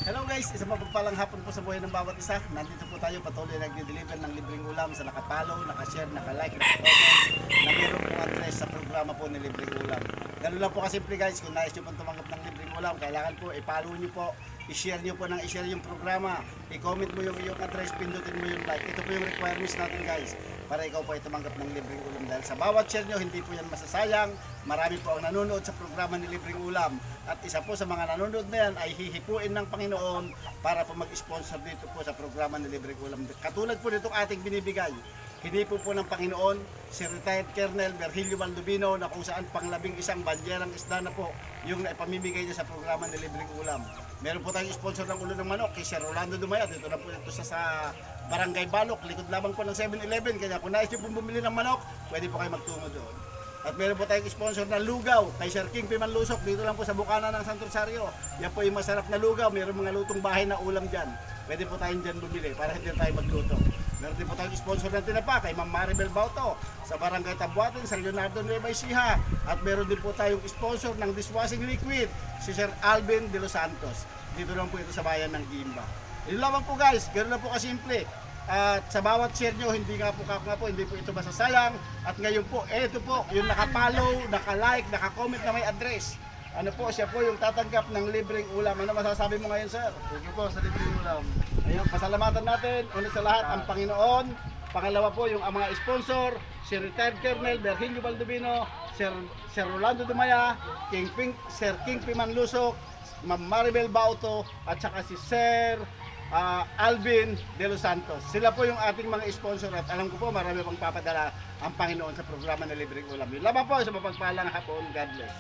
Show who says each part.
Speaker 1: Hello guys, isang mapagpalang hapon po sa buhay ng bawat isa. Nandito po tayo patuloy nagde-deliver ng libreng ulam sa nakapollow, nakashare, nakalike, nakacomment na mayroon pong address sa programa po ni Libreng Ulam. Ganun lang po kasimple guys, kung nais nyo pong tumanggap ng libreng ulam, kailangan po i-follow nyo po, i-share nyo po ng i-share yung programa, i-comment mo yung iyong address, pindutin mo yung like. Ito po yung requirements natin guys, para ikaw po ay tumanggap ng libreng ulam. Dahil sa bawat share nyo, hindi po yan masasayang. Marami po ang nanonood sa programa ni Libreng Ulam. At isa po sa mga nanonood na yan ay hihipuin ng Panginoon para po mag-sponsor dito po sa programa ni Libreng Ulam. Katulad po nitong ating binibigay, hinipo po ng Panginoon si retired Colonel Virgilio Baldovino na kung saan panglabing isang banjerang isda na po yung naipamimigay niya sa programa ni Libreng Ulam. Meron po tayong sponsor ng ulo ng manok kay Sir Rolando Dumaya. Dito na po ito sa Barangay Balok, likod lamang po ng 7-Eleven. Kaya kung nais nyo pong bumili ng manok, pwede po kayo magtungo doon. At meron po tayong sponsor ng lugaw kay Sir King Pimanlusok. Dito lang po sa Bukana ng Santo Rosario. Yan po yung masarap na lugaw. Meron mga lutong bahay na ulam dyan. Pwede po tayong dyan bumili para hindi tayo magluto. Meron din po tayong sponsor ng tinapa kay Ma'am Maribel Bauto sa Barangay Tabuatin, sa Leonardo Nueva Ecija. At meron din po tayong sponsor ng dishwashing liquid, si Sir Alvin de los Santos. Dito lang po ito sa bayan ng Gimba. Yun lamang po guys, ganoon lang po kasimple. At sa bawat share nyo, hindi hindi po ito masasayang. At ngayon po, ito po, yung nakapollow, nakalike, nakakomment na may address. Ano po, siya po yung tatanggap ng libreng ulam. Ano masasabi mo ngayon, sir?
Speaker 2: Thank you po sa libreng ulam.
Speaker 1: Ayun, pasalamatan natin. Una sa lahat, ang Panginoon. Pangalawa po, yung mga sponsor, si retired Colonel Virgilio Baldovino, Sir Rolando Dumaya, Sir King Pimanlusok, Ma'am Maribel Bauto, at saka si Sir Alvin de los Santos. Sila po yung ating mga sponsor at alam ko po marami pang papadala ang Panginoon sa programa ng Libreng Ulam. Yun lamang po sa mapagpalang hapon. God bless.